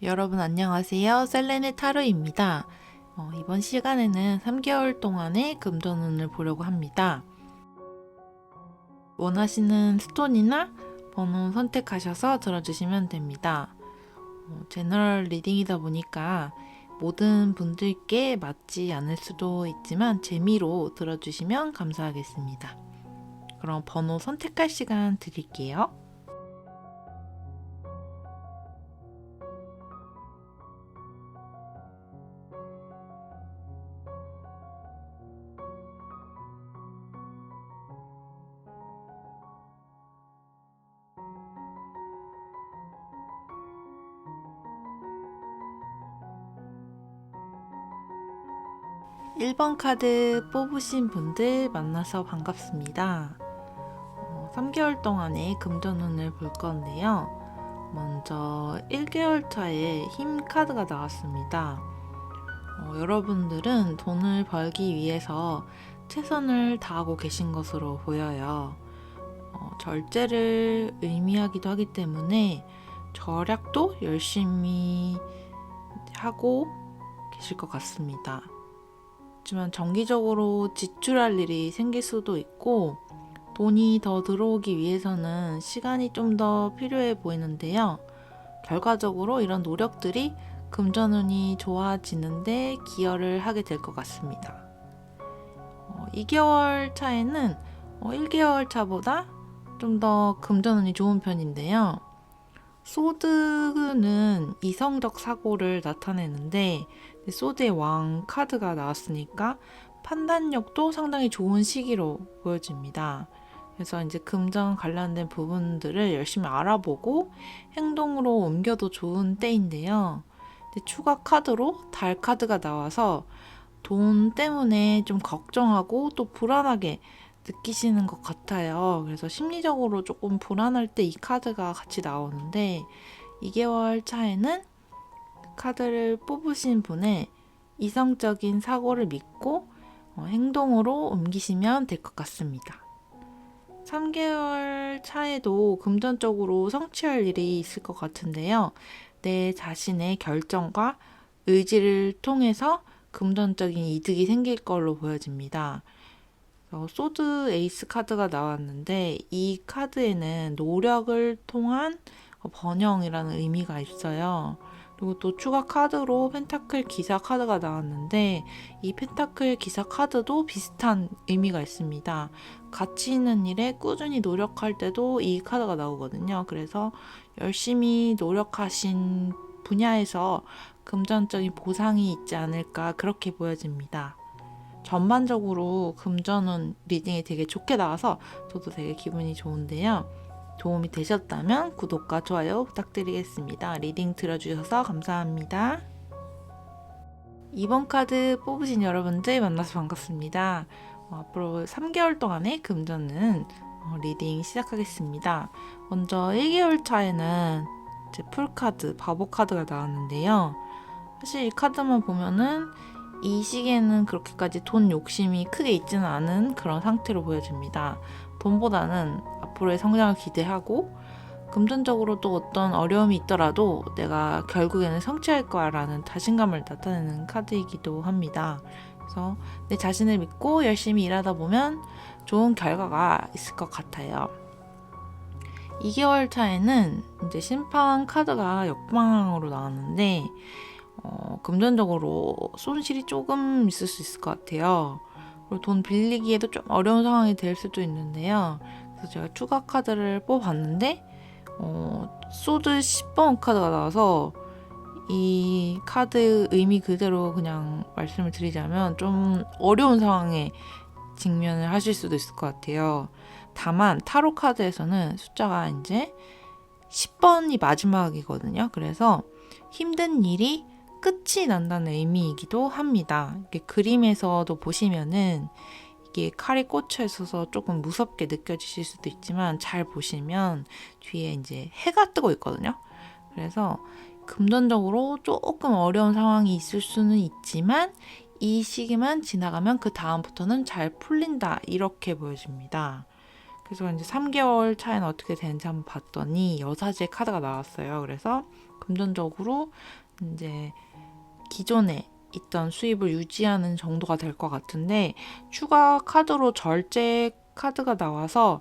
여러분 안녕하세요. 셀레네 타로입니다. 이번 시간에는 3개월 동안의 금전운을 보려고 합니다. 원하시는 스톤이나 번호 선택하셔서 들어주시면 됩니다. 제너럴 리딩이다 보니까 모든 분들께 맞지 않을 수도 있지만 재미로 들어주시면 감사하겠습니다. 그럼 번호 선택할 시간 드릴게요. 1번 카드 뽑으신 분들 만나서 반갑습니다. 3개월 동안의 금전운을 볼 건데요. 먼저 1개월 차에 힘 카드가 나왔습니다. 여러분들은 돈을 벌기 위해서 최선을 다하고 계신 것으로 보여요. 절제를 의미하기도 하기 때문에 절약도 열심히 하고 계실 것 같습니다. 하지만 정기적으로 지출할 일이 생길 수도 있고 돈이 더 들어오기 위해서는 시간이 좀 더 필요해 보이는데요. 결과적으로 이런 노력들이 금전운이 좋아지는데 기여를 하게 될 것 같습니다. 2개월 차에는 1개월 차보다 좀 더 금전운이 좋은 편인데요. 소드는 이성적 사고를 나타내는데 소드의 왕 카드가 나왔으니까 판단력도 상당히 좋은 시기로 보여집니다. 그래서 이제 금전 관련된 부분들을 열심히 알아보고 행동으로 옮겨도 좋은 때인데요. 추가 카드로 달 카드가 나와서 돈 때문에 좀 걱정하고 또 불안하게 느끼시는 것 같아요. 그래서 심리적으로 조금 불안할 때 이 카드가 같이 나오는데 2개월 차에는 카드를 뽑으신 분의 이성적인 사고를 믿고 행동으로 옮기시면 될 것 같습니다. 3개월 차에도 금전적으로 성취할 일이 있을 것 같은데요. 내 자신의 결정과 의지를 통해서 금전적인 이득이 생길 걸로 보여집니다. 소드 에이스 카드가 나왔는데 이 카드에는 노력을 통한 번영이라는 의미가 있어요. 그리고 또 추가 카드로 펜타클 기사 카드가 나왔는데 이 펜타클 기사 카드도 비슷한 의미가 있습니다. 가치 있는 일에 꾸준히 노력할 때도 이 카드가 나오거든요. 그래서 열심히 노력하신 분야에서 금전적인 보상이 있지 않을까 그렇게 보여집니다. 전반적으로 금전운 리딩이 되게 좋게 나와서 저도 되게 기분이 좋은데요. 도움이 되셨다면 구독과 좋아요 부탁드리겠습니다. 리딩 들어주셔서 감사합니다. 2번 카드 뽑으신 여러분들 만나서 반갑습니다. 앞으로 3개월 동안의 금전은 리딩 시작하겠습니다. 먼저 1개월 차에는 이제 풀카드, 바보 카드가 나왔는데요. 사실 이 카드만 보면은 이 시기에는 그렇게까지 돈 욕심이 크게 있지는 않은 그런 상태로 보여집니다. 돈보다는 앞으로의 성장을 기대하고 금전적으로 또 어떤 어려움이 있더라도 내가 결국에는 성취할 거야 라는 자신감을 나타내는 카드이기도 합니다. 그래서 내 자신을 믿고 열심히 일하다 보면 좋은 결과가 있을 것 같아요. 2개월 차에는 이제 심판 카드가 역방으로 나왔는데 금전적으로 손실이 조금 있을 수 있을 것 같아요. 그리고 돈 빌리기에도 좀 어려운 상황이 될 수도 있는데요. 그래서 제가 추가 카드를 뽑았는데 소드 10번 카드가 나와서 이 카드 의미 그대로 그냥 말씀을 드리자면 좀 어려운 상황에 직면을 하실 수도 있을 것 같아요. 다만 타로 카드에서는 숫자가 이제 10번이 마지막이거든요. 그래서 힘든 일이 끝이 난다는 의미이기도 합니다. 이게 그림에서도 보시면은 이게 칼이 꽂혀 있어서 조금 무섭게 느껴지실 수도 있지만 잘 보시면 뒤에 이제 해가 뜨고 있거든요. 그래서 금전적으로 조금 어려운 상황이 있을 수는 있지만 이 시기만 지나가면 그 다음부터는 잘 풀린다 이렇게 보여집니다. 그래서 이제 3개월 차에는 어떻게 되는지 한번 봤더니 여사제 카드가 나왔어요. 그래서 금전적으로 이제 기존에 있던 수입을 유지하는 정도가 될 것 같은데 추가 카드로 절제 카드가 나와서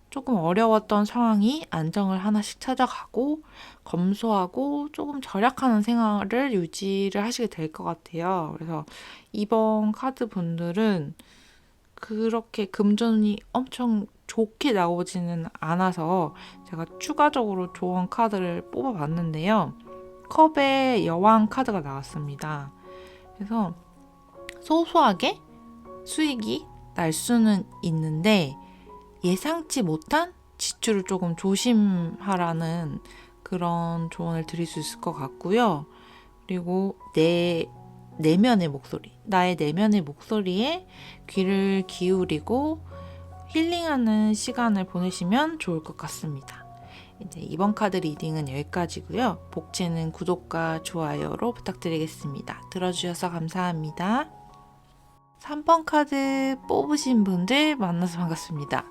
조금 어려웠던 상황이 안정을 하나씩 찾아가고 검소하고 조금 절약하는 생활을 유지를 하시게 될 것 같아요. 그래서 이번 카드 분들은 그렇게 금전이 엄청 좋게 나오지는 않아서 제가 추가적으로 좋은 카드를 뽑아봤는데요. 컵의 여왕 카드가 나왔습니다. 그래서 소소하게 수익이 날 수는 있는데 예상치 못한 지출을 조금 조심하라는 그런 조언을 드릴 수 있을 것 같고요. 그리고 내면의 목소리, 나의 내면의 목소리에 귀를 기울이고 힐링하는 시간을 보내시면 좋을 것 같습니다. 이제 이번 카드 리딩은 여기까지고요. 복채는 구독과 좋아요로 부탁드리겠습니다. 들어주셔서 감사합니다. 3번 카드 뽑으신 분들 만나서 반갑습니다.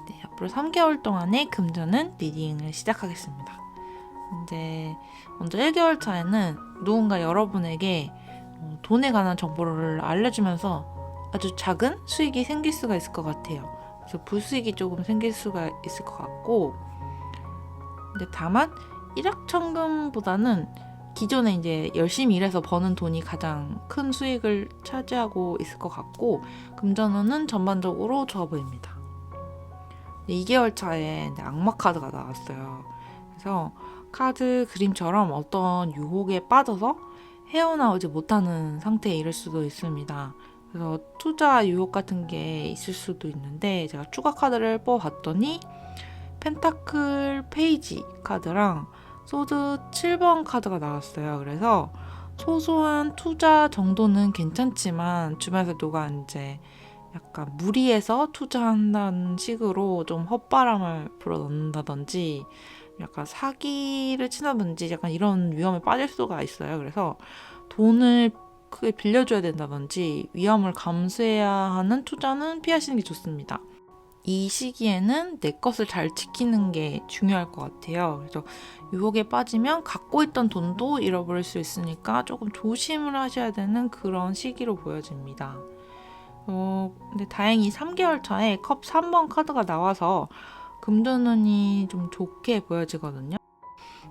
네, 앞으로 3개월 동안의 금전은 리딩을 시작하겠습니다. 이제 먼저 1개월 차에는 누군가 여러분에게 돈에 관한 정보를 알려주면서 아주 작은 수익이 생길 수가 있을 것 같아요. 그래서 부수익이 조금 생길 수가 있을 것 같고, 근데 다만 일확천금보다는 기존에 이제 열심히 일해서 버는 돈이 가장 큰 수익을 차지하고 있을 것 같고, 금전운은 전반적으로 좋아 보입니다. 2개월 차에 악마 카드가 나왔어요. 그래서 카드 그림처럼 어떤 유혹에 빠져서 헤어나오지 못하는 상태에 이를 수도 있습니다. 그래서 투자 유혹 같은 게 있을 수도 있는데 제가 추가 카드를 뽑아봤더니 펜타클 페이지 카드랑 소드 7번 카드가 나왔어요. 그래서 소소한 투자 정도는 괜찮지만 주변에서 누가 이제 약간 무리해서 투자한다는 식으로 좀 헛바람을 불어넣는다든지 약간 사기를 친다든지 약간 이런 위험에 빠질 수가 있어요. 그래서 돈을 크게 빌려줘야 된다든지 위험을 감수해야 하는 투자는 피하시는 게 좋습니다. 이 시기에는 내 것을 잘 지키는 게 중요할 것 같아요. 그래서 유혹에 빠지면 갖고 있던 돈도 잃어버릴 수 있으니까 조금 조심을 하셔야 되는 그런 시기로 보여집니다. 근데 다행히 3개월 차에 컵 3번 카드가 나와서 금전운이 좀 좋게 보여지거든요.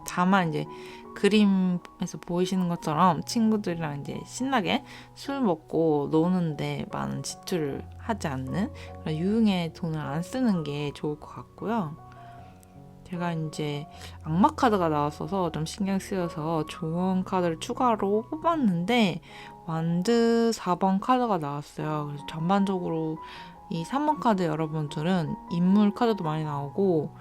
다만 이제 그림에서 보이시는 것처럼 친구들이랑 이제 신나게 술 먹고 노는데 많은 지출을 하지 않는 그런 유흥에 돈을 안 쓰는 게 좋을 것 같고요. 제가 이제 악마 카드가 나왔어서 좀 신경 쓰여서 좋은 카드를 추가로 뽑았는데 완드 4번 카드가 나왔어요. 그래서 전반적으로 이 3번 카드 여러분들은 인물 카드도 많이 나오고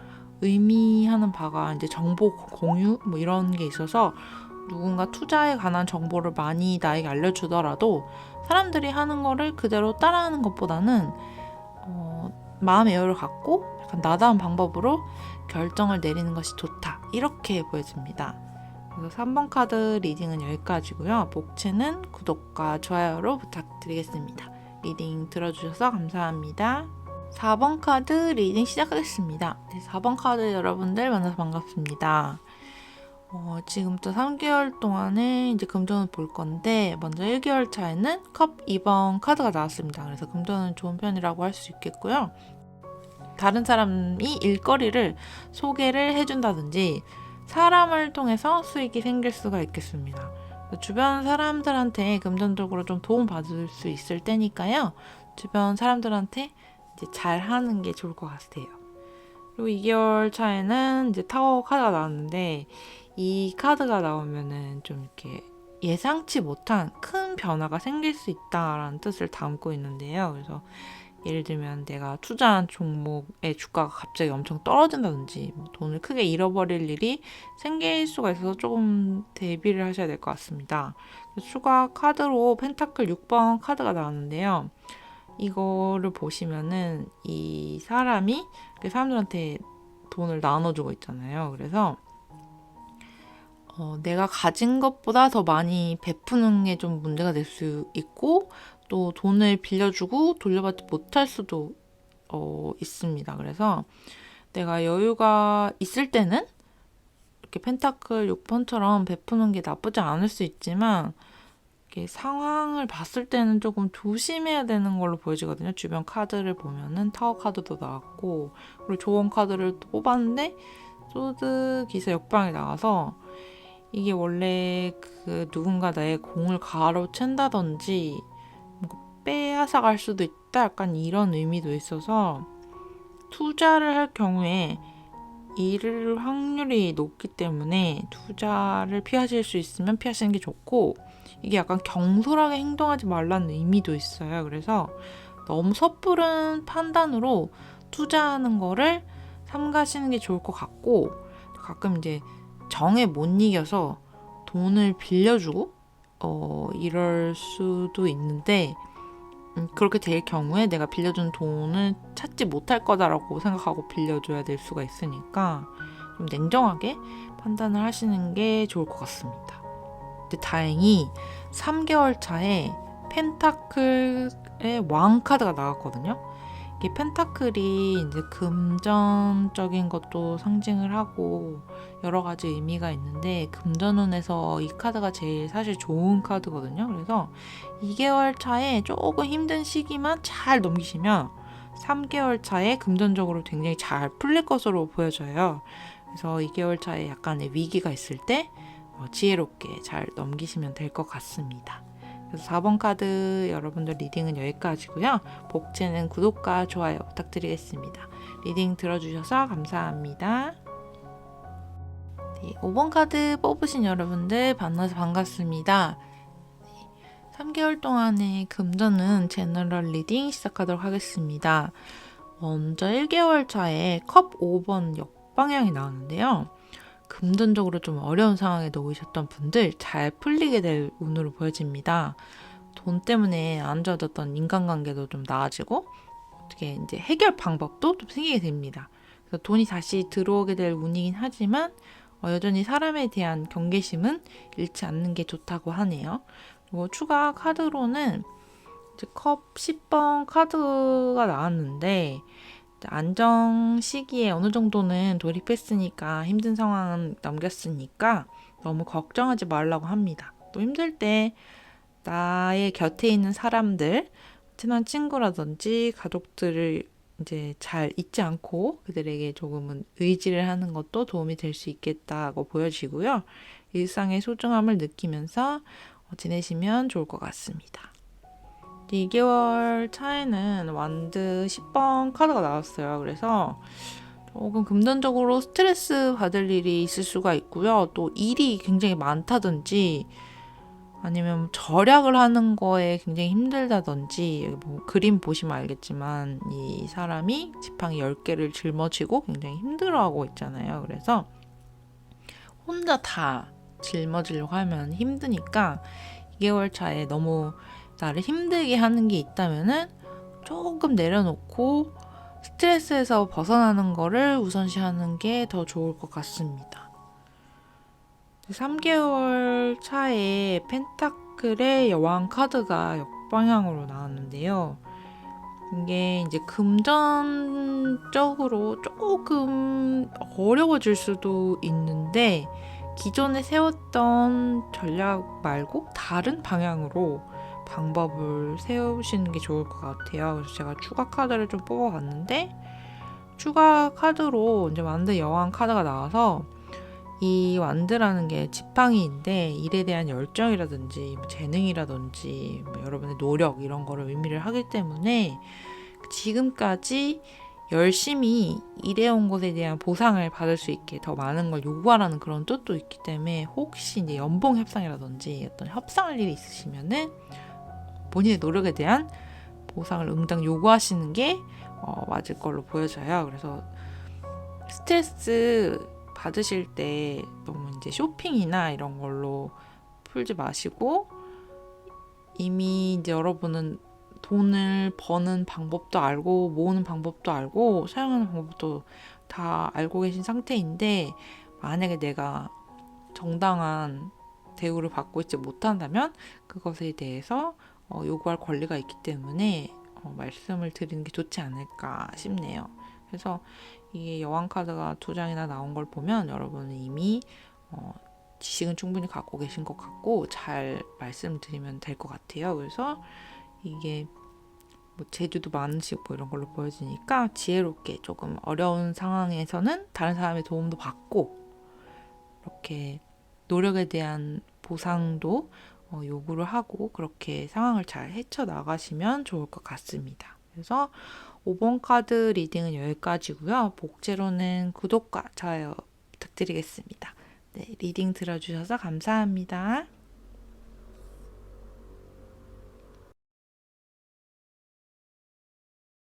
의미하는 바가 이제 정보 공유 뭐 이런 게 있어서 누군가 투자에 관한 정보를 많이 나에게 알려주더라도 사람들이 하는 거를 그대로 따라하는 것보다는 마음의 여유를 갖고 약간 나다운 방법으로 결정을 내리는 것이 좋다. 이렇게 보여집니다. 그래서 3번 카드 리딩은 여기까지고요. 복채는 구독과 좋아요로 부탁드리겠습니다. 리딩 들어주셔서 감사합니다. 4번 카드 리딩 시작하겠습니다. 네, 4번 카드 여러분들 만나서 반갑습니다. 지금부터 3개월 동안에 이제 금전을 볼 건데 먼저 1개월 차에는 컵 2번 카드가 나왔습니다. 그래서 금전은 좋은 편이라고 할 수 있겠고요. 다른 사람이 일거리를 소개를 해준다든지 사람을 통해서 수익이 생길 수가 있겠습니다. 주변 사람들한테 금전적으로 좀 도움 받을 수 있을 때니까요. 주변 사람들한테 이제 잘 하는 게 좋을 것 같아요. 그리고 2개월 차에는 이제 타워 카드가 나왔는데 이 카드가 나오면은 좀 이렇게 예상치 못한 큰 변화가 생길 수 있다라는 뜻을 담고 있는데요. 그래서 예를 들면 내가 투자한 종목의 주가가 갑자기 엄청 떨어진다든지 돈을 크게 잃어버릴 일이 생길 수가 있어서 조금 대비를 하셔야 될 것 같습니다. 추가 카드로 펜타클 6번 카드가 나왔는데요. 이거를 보시면은 이 사람이 사람들한테 돈을 나눠주고 있잖아요. 그래서 내가 가진 것보다 더 많이 베푸는 게 좀 문제가 될 수 있고 또 돈을 빌려주고 돌려받지 못할 수도 있습니다. 그래서 내가 여유가 있을 때는 이렇게 펜타클 6번처럼 베푸는 게 나쁘지 않을 수 있지만 이렇게 상황을 봤을 때는 조금 조심해야 되는 걸로 보여지거든요. 주변 카드를 보면은 타워 카드도 나왔고 그리고 조언 카드를 또 뽑았는데 소드 기사 역방이 나와서 이게 원래 그 누군가 나의 공을 가로챈다든지 뭔가 빼앗아 갈 수도 있다 약간 이런 의미도 있어서 투자를 할 경우에 잃을 확률이 높기 때문에 투자를 피하실 수 있으면 피하시는 게 좋고 이게 약간 경솔하게 행동하지 말라는 의미도 있어요. 그래서 너무 섣부른 판단으로 투자하는 거를 삼가시는 게 좋을 것 같고 가끔 이제 정에 못 이겨서 돈을 빌려주고 이럴 수도 있는데 그렇게 될 경우에 내가 빌려준 돈을 찾지 못할 거다라고 생각하고 빌려줘야 될 수가 있으니까 좀 냉정하게 판단을 하시는 게 좋을 것 같습니다. 근데 다행히 3개월 차에 펜타클의 왕 카드가 나왔거든요. 이게 펜타클이 이제 금전적인 것도 상징을 하고 여러 가지 의미가 있는데 금전운에서 이 카드가 제일 사실 좋은 카드거든요. 그래서 2개월 차에 조금 힘든 시기만 잘 넘기시면 3개월 차에 금전적으로 굉장히 잘 풀릴 것으로 보여져요. 그래서 2개월 차에 약간의 위기가 있을 때 지혜롭게 잘 넘기시면 될 것 같습니다. 그래서 4번 카드 여러분들 리딩은 여기까지고요. 복채는 구독과 좋아요 부탁드리겠습니다. 리딩 들어주셔서 감사합니다. 네, 5번 카드 뽑으신 여러분들 만나서 반갑습니다. 3개월 동안의 금전은 제너럴 리딩 시작하도록 하겠습니다. 먼저 1개월 차에 컵 5번 역방향이 나왔는데요. 금전적으로 좀 어려운 상황에 놓이셨던 분들 잘 풀리게 될 운으로 보여집니다. 돈 때문에 안 좋아졌던 인간관계도 좀 나아지고 어떻게 이제 해결 방법도 좀 생기게 됩니다. 그래서 돈이 다시 들어오게 될 운이긴 하지만 여전히 사람에 대한 경계심은 잃지 않는 게 좋다고 하네요. 그리고 추가 카드로는 이제 컵 10번 카드가 나왔는데 안정 시기에 어느 정도는 돌입했으니까 힘든 상황은 넘겼으니까 너무 걱정하지 말라고 합니다. 또 힘들 때 나의 곁에 있는 사람들, 친한 친구라든지 가족들을 이제 잘 잊지 않고 그들에게 조금은 의지를 하는 것도 도움이 될 수 있겠다고 보여지고요. 일상의 소중함을 느끼면서 지내시면 좋을 것 같습니다. 2개월 차에는 완드 10번 카드가 나왔어요. 그래서 조금 금전적으로 스트레스 받을 일이 있을 수가 있고요. 또 일이 굉장히 많다든지 아니면 절약을 하는 거에 굉장히 힘들다든지 뭐 그림 보시면 알겠지만 이 사람이 지팡이 10개를 짊어지고 굉장히 힘들어하고 있잖아요. 그래서 혼자 다 짊어지려고 하면 힘드니까 2개월 차에 너무 나를 힘들게 하는 게 있다면은 조금 내려놓고 스트레스에서 벗어나는 거를 우선시하는 게 더 좋을 것 같습니다. 3개월 차에 펜타클의 여왕 카드가 역방향으로 나왔는데요. 이게 이제 금전적으로 조금 어려워질 수도 있는데 기존에 세웠던 전략 말고 다른 방향으로 방법을 세우시는 게 좋을 것 같아요. 그래서 제가 추가 카드를 좀 뽑아봤는데 추가 카드로 이제 완드 여왕 카드가 나와서 이 완드라는 게 지팡이인데 일에 대한 열정이라든지 재능이라든지 여러분의 노력 이런 거를 의미를 하기 때문에 지금까지 열심히 일해온 것에 대한 보상을 받을 수 있게 더 많은 걸 요구하라는 그런 뜻도 있기 때문에 혹시 이제 연봉 협상이라든지 어떤 협상할 일이 있으시면은 본인의 노력에 대한 보상을 응당 요구하시는 게 맞을 걸로 보여져요. 그래서 스트레스 받으실 때 너무 이제 쇼핑이나 이런 걸로 풀지 마시고 이미 이제 여러분은 돈을 버는 방법도 알고 모으는 방법도 알고 사용하는 방법도 다 알고 계신 상태인데 만약에 내가 정당한 대우를 받고 있지 못한다면 그것에 대해서 요구할 권리가 있기 때문에 말씀을 드리는 게 좋지 않을까 싶네요. 그래서 이게 여왕 카드가 2장이나 나온 걸 보면 여러분은 이미 지식은 충분히 갖고 계신 것 같고 잘 말씀드리면 될 것 같아요. 그래서 이게 뭐 재주도 많으시고 뭐 이런 걸로 보여지니까 지혜롭게 조금 어려운 상황에서는 다른 사람의 도움도 받고 이렇게 노력에 대한 보상도 요구를 하고 그렇게 상황을 잘 헤쳐나가시면 좋을 것 같습니다. 그래서 5번 카드 리딩은 여기까지고요. 복제로는 구독과 좋아요 부탁드리겠습니다. 네, 리딩 들어주셔서 감사합니다.